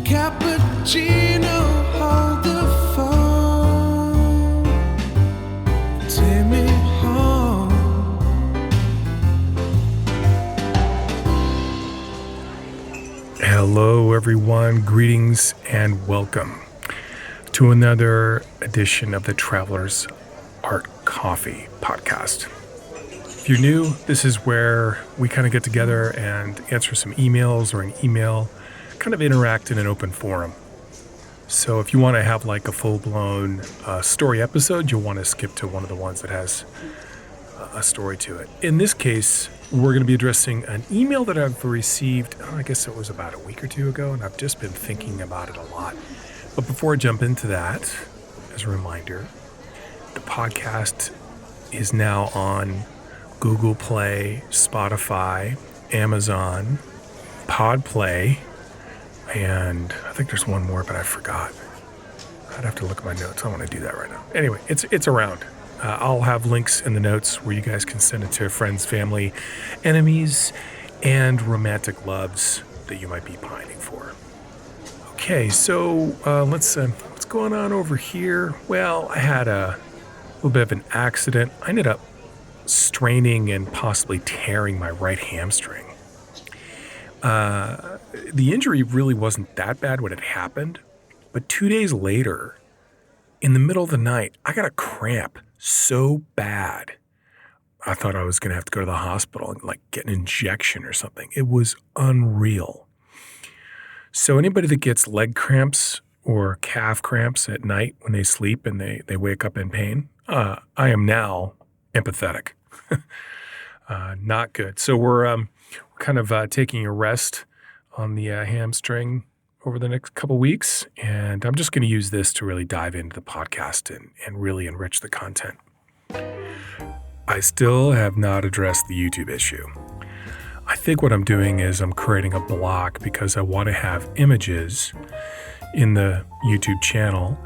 cappuccino, hold the phone, take me home. Hello everyone, greetings and welcome to another edition of the Traveler's Art Coffee podcast. If you're new, this is where we kind of get together and answer some emails or an email, kind of interact in an open forum. So if you want to have like a full-blown story episode, you'll want to skip to one of the ones that has a story to it. In this case, we're going to be addressing an email that I've received, I guess it was about a week or two ago, and I've just been thinking about it a lot. But before I jump into that, as a reminder, the podcast is now on Google Play, Spotify, Amazon, Podplay, and I think there's one more, but I forgot. I'd have to look at my notes. I don't want to do that right now. Anyway, it's around. I'll have links in the notes where you guys can send it to friends, family, enemies, and romantic loves that you might be pining for. Okay, so what's going on over here? Well, I had a little bit of an accident. I ended up straining and possibly tearing my right hamstring. The injury really wasn't that bad when it happened, but 2 days later, in the middle of the night, I got a cramp so bad. I thought I was going to have to go to the hospital and like get an injection or something. It was unreal. So anybody that gets leg cramps or calf cramps at night when they sleep and they wake up in pain, I am now empathetic. Not good. So we're kind of taking a rest on the hamstring over the next couple weeks, and I'm just going to use this to really dive into the podcast and really enrich the content. I still have not addressed the YouTube issue. I think what I'm doing is I'm creating a block because I want to have images in the YouTube channel,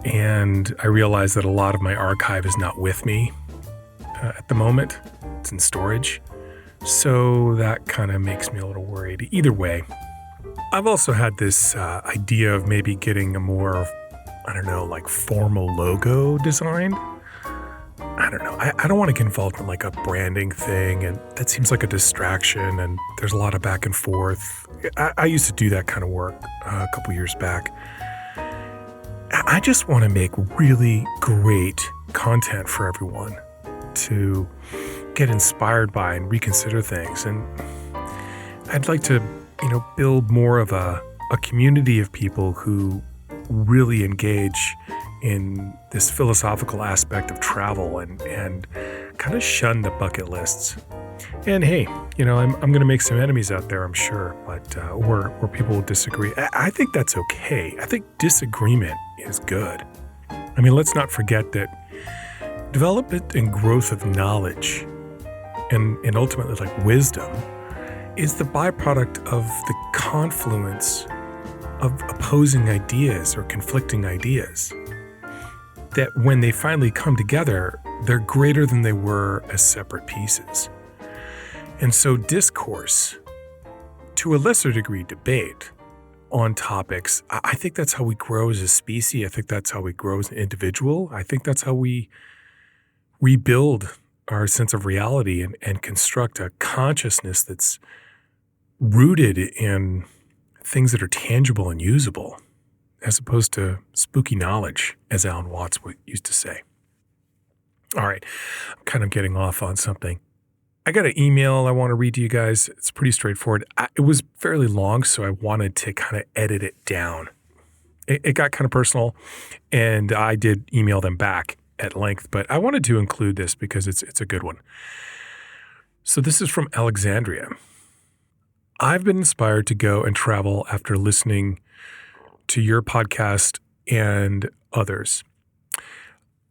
and I realize that a lot of my archive is not with me at the moment. It's in storage. So that kind of makes me a little worried. Either way, I've also had this idea of maybe getting a more, like formal logo design. I don't know. I don't want to get involved in like a branding thing, and that seems like a distraction, and there's a lot of back and forth. I used to do that kind of work a couple years back. I just want to make really great content for everyone to get inspired by and reconsider things. And I'd like to, build more of a community of people who really engage in this philosophical aspect of travel and kind of shun the bucket lists. And hey, I'm going to make some enemies out there, I'm sure, but where people will disagree. I think that's okay. I think disagreement is good. I mean, let's not forget that development and growth of knowledge and ultimately like wisdom is the byproduct of the confluence of opposing ideas or conflicting ideas. That when they finally come together, they're greater than they were as separate pieces. And so discourse, to a lesser degree debate on topics, I think that's how we grow as a species. I think that's how we grow as an individual. I think that's how we rebuild our sense of reality and construct a consciousness that's rooted in things that are tangible and usable, as opposed to spooky knowledge, as Alan Watts used to say. All right, I'm kind of getting off on something. I got an email I want to read to you guys. It's pretty straightforward. It was fairly long, so I wanted to kind of edit it down. It got kind of personal, and I did email them back at length, but I wanted to include this because it's a good one. So this is from Alexandria. I've been inspired to go and travel after listening to your podcast and others.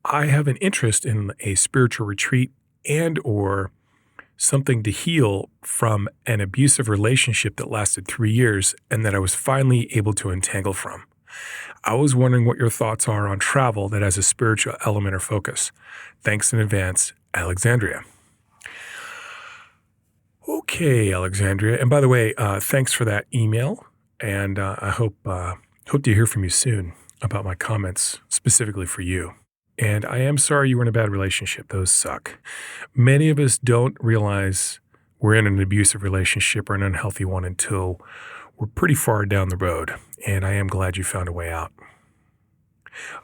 I have an interest in a spiritual retreat and or something to heal from an abusive relationship that lasted 3 years and that I was finally able to untangle from. I was wondering what your thoughts are on travel that has a spiritual element or focus. Thanks in advance, Alexandria. Okay, Alexandria. And by the way, thanks for that email. And I hope to hear from you soon about my comments specifically for you. And I am sorry you were in a bad relationship. Those suck. Many of us don't realize we're in an abusive relationship or an unhealthy one until we're pretty far down the road. And I am glad you found a way out.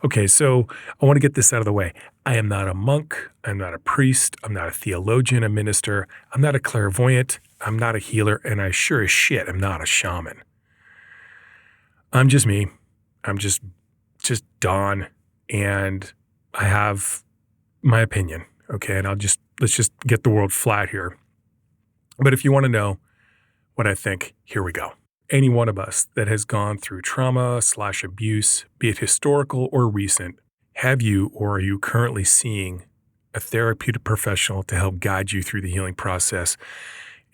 Okay, so I want to get this out of the way. I am not a monk. I'm not a priest. I'm not a theologian, a minister. I'm not a clairvoyant. I'm not a healer. And I sure as shit am not a shaman. I'm just me. I'm just Don. And I have my opinion. Okay, and let's just get the world flat here. But if you want to know what I think, here we go. Any one of us that has gone through trauma/abuse, be it historical or recent, have you or are you currently seeing a therapeutic professional to help guide you through the healing process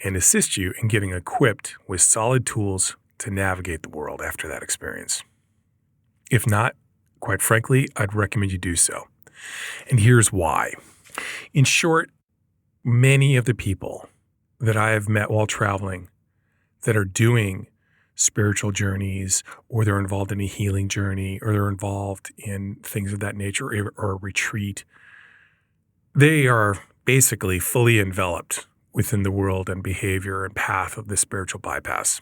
and assist you in getting equipped with solid tools to navigate the world after that experience? If not, quite frankly, I'd recommend you do so. And here's why. In short, many of the people that I have met while traveling that are doing spiritual journeys, or they're involved in a healing journey, or they're involved in things of that nature, or a retreat, they are basically fully enveloped within the world and behavior and path of the spiritual bypass.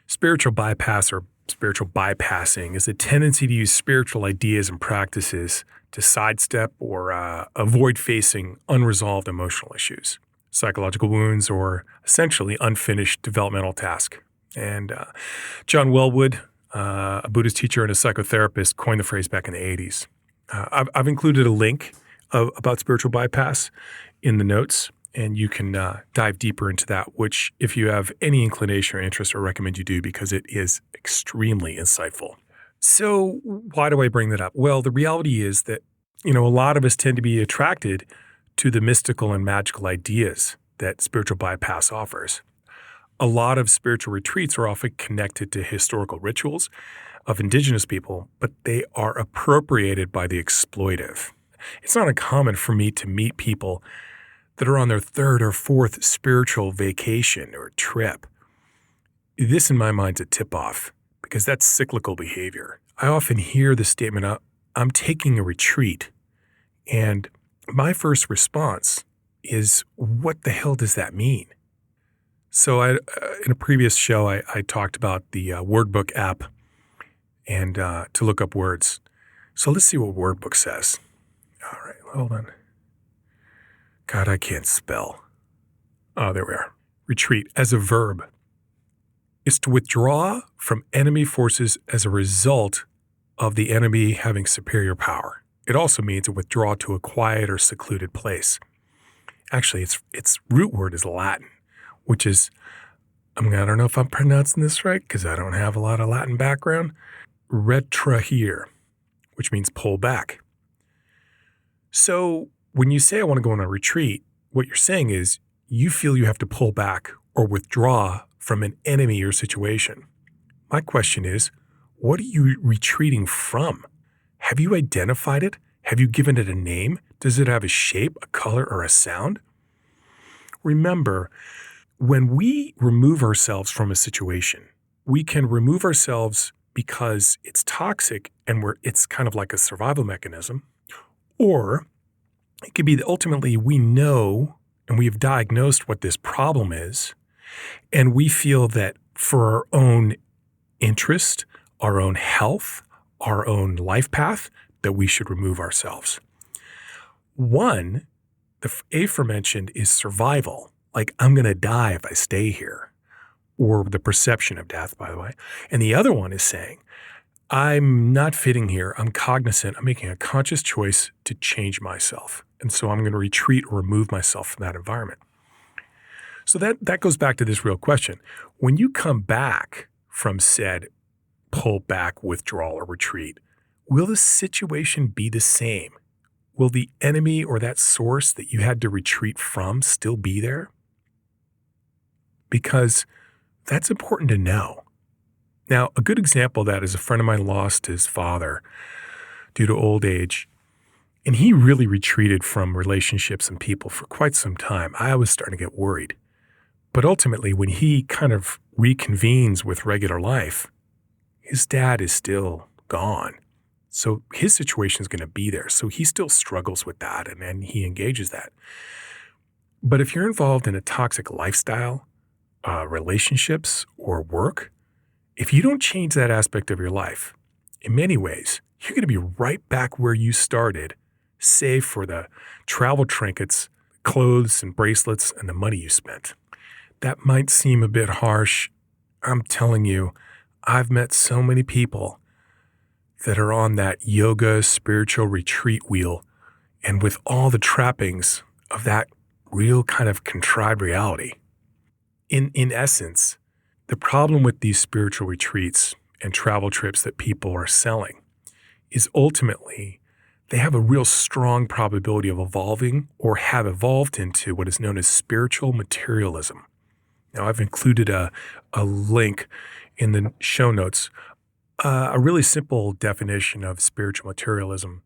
Spiritual bypass or spiritual bypassing is a tendency to use spiritual ideas and practices to sidestep or avoid facing unresolved emotional issues, psychological wounds, or essentially unfinished developmental tasks. And John Wellwood, a Buddhist teacher and a psychotherapist, coined the phrase back in the 80s. I've included a link about spiritual bypass in the notes, and you can dive deeper into that, which if you have any inclination or interest, I recommend you do because it is extremely insightful. So why do I bring that up? Well, the reality is that, a lot of us tend to be attracted to the mystical and magical ideas that spiritual bypass offers. A lot of spiritual retreats are often connected to historical rituals of indigenous people, but they are appropriated by the exploitive. It's not uncommon for me to meet people that are on their third or fourth spiritual vacation or trip. This, in my mind, is a tip-off because that's cyclical behavior. I often hear the statement, I'm taking a retreat. And my first response is, what the hell does that mean? So in a previous show, I talked about the Wordbook app and to look up words. So let's see what Wordbook says. All right, hold on. God, I can't spell. Oh, there we are. Retreat as a verb is to withdraw from enemy forces as a result of the enemy having superior power. It also means to withdraw to a quiet or secluded place. Actually, its root word is Latin, which is, I don't know if I'm pronouncing this right because I don't have a lot of Latin background, retrahere, which means pull back. So when you say I want to go on a retreat, what you're saying is you feel you have to pull back or withdraw from an enemy or situation. My question is, what are you retreating from? Have you identified it? Have you given it a name? Does it have a shape, a color, or a sound? Remember, when we remove ourselves from a situation, we can remove ourselves because it's toxic and it's kind of like a survival mechanism, or it could be that ultimately we know and we have diagnosed what this problem is, and we feel that for our own interest, our own health, our own life path, that we should remove ourselves. One, the aforementioned is survival. Like, I'm going to die if I stay here, or the perception of death, by the way. And the other one is saying, I'm not fitting here. I'm cognizant. I'm making a conscious choice to change myself. And so I'm going to retreat or remove myself from that environment. So that goes back to this real question. When you come back from said pull back, withdrawal, or retreat, will the situation be the same? Will the enemy or that source that you had to retreat from still be there? Because that's important to know. Now, a good example of that is a friend of mine lost his father due to old age, and he really retreated from relationships and people for quite some time. I was starting to get worried. But ultimately, when he kind of reconvenes with regular life, his dad is still gone. So his situation is going to be there. So he still struggles with that and he engages that. But if you're involved in a toxic lifestyle, relationships, or work, if you don't change that aspect of your life, in many ways, you're going to be right back where you started, save for the travel trinkets, clothes and bracelets, and the money you spent. That might seem a bit harsh. I'm telling you, I've met so many people that are on that yoga spiritual retreat wheel, and with all the trappings of that real kind of contrived reality. In essence, the problem with these spiritual retreats and travel trips that people are selling is ultimately they have a real strong probability of evolving or have evolved into what is known as spiritual materialism. Now, I've included a link in the show notes. A really simple definition of spiritual materialism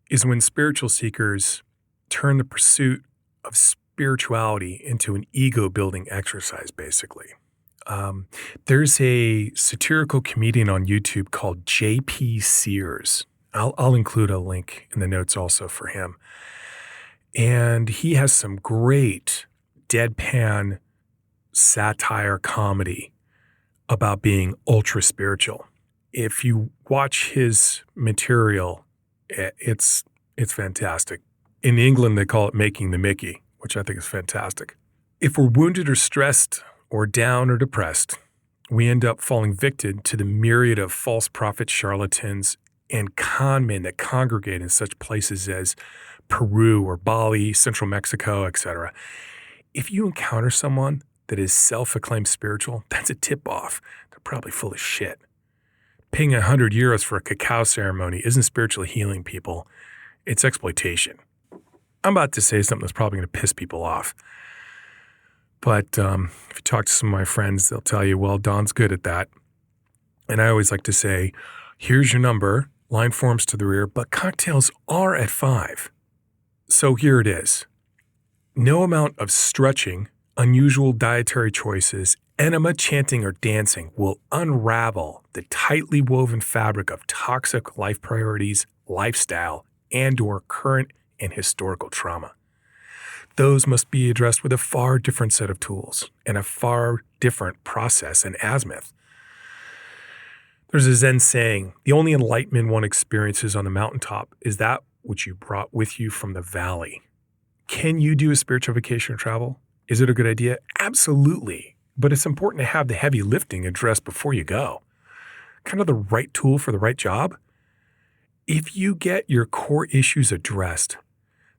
is when spiritual seekers turn the pursuit of spirituality into an ego-building exercise, basically. There's a satirical comedian on YouTube called J.P. Sears. I'll include a link in the notes also for him. And he has some great deadpan satire comedy about being ultra spiritual. If you watch his material, it's fantastic. In England, they call it making the Mickey, which I think is fantastic. If we're wounded or stressed or down or depressed, we end up falling victim to the myriad of false prophets, charlatans, and con men that congregate in such places as Peru or Bali, Central Mexico, etc. If you encounter someone that is self-acclaimed spiritual, that's a tip-off. They're probably full of shit. Paying €100 for a cacao ceremony isn't spiritually healing people. It's exploitation. I'm about to say something that's probably going to piss people off. But if you talk to some of my friends, they'll tell you, well, Don's good at that. And I always like to say, here's your number, line forms to the rear, but cocktails are at 5. So here it is. No amount of stretching, unusual dietary choices, enema, chanting, or dancing will unravel the tightly woven fabric of toxic life priorities, lifestyle, and/or current and historical trauma. Those must be addressed with a far different set of tools and a far different process and azimuth. There's a Zen saying, the only enlightenment one experiences on the mountaintop is that which you brought with you from the valley. Can you do a spiritual vacation or travel? Is it a good idea? Absolutely. But it's important to have the heavy lifting addressed before you go. Kind of the right tool for the right job. If you get your core issues addressed,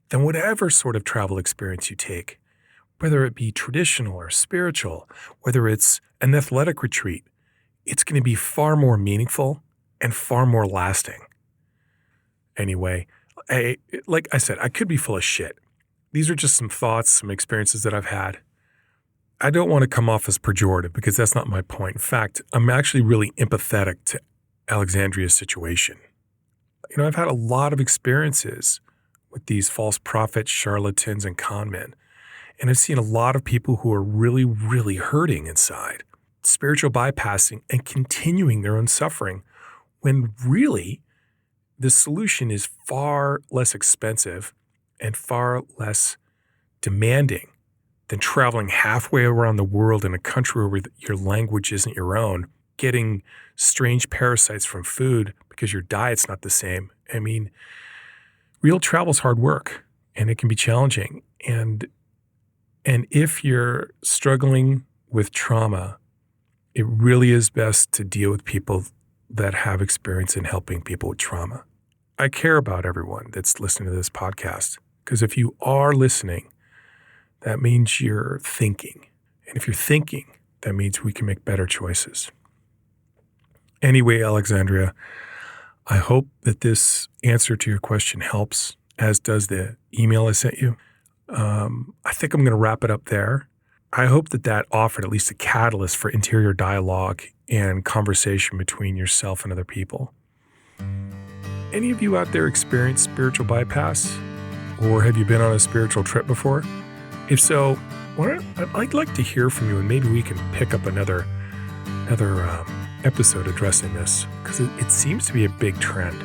then whatever sort of travel experience you take, whether it be traditional or spiritual, whether it's an athletic retreat, it's going to be far more meaningful and far more lasting. Anyway, like I said, I could be full of shit. These are just some thoughts, some experiences that I've had. I don't want to come off as pejorative because that's not my point. In fact, I'm actually really empathetic to Alexandria's situation. I've had a lot of experiences with these false prophets, charlatans, and con men. And I've seen a lot of people who are really, really hurting inside, spiritual bypassing and continuing their own suffering, when really the solution is far less expensive and far less demanding than traveling halfway around the world in a country where your language isn't your own, getting strange parasites from food because your diet's not the same. I mean, real travel's hard work and it can be challenging. And if you're struggling with trauma, it really is best to deal with people that have experience in helping people with trauma. I care about everyone that's listening to this podcast, because if you are listening, that means you're thinking. And if you're thinking, that means we can make better choices. Anyway, Alexandria, I hope that this answer to your question helps, as does the email I sent you. I think I'm going to wrap it up there. I hope that offered at least a catalyst for interior dialogue and conversation between yourself and other people. Any of you out there experience spiritual bypass? Or have you been on a spiritual trip before? If so, I'd like to hear from you, and maybe we can pick up another episode addressing this, because it seems to be a big trend.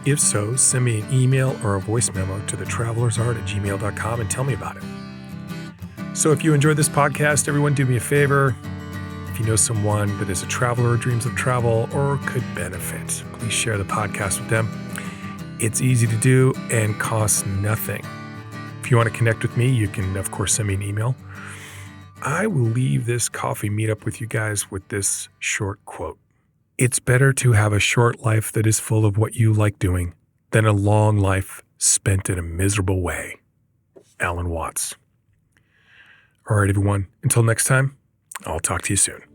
If so, send me an email or a voice memo to thetravelersart@gmail.com and tell me about it. So if you enjoyed this podcast, everyone do me a favor. If you know someone that is a traveler or dreams of travel or could benefit, please share the podcast with them. It's easy to do and costs nothing. If you want to connect with me, you can, of course, send me an email. I will leave this coffee meetup with you guys with this short quote. It's better to have a short life that is full of what you like doing than a long life spent in a miserable way. Alan Watts. All right, everyone. Until next time, I'll talk to you soon.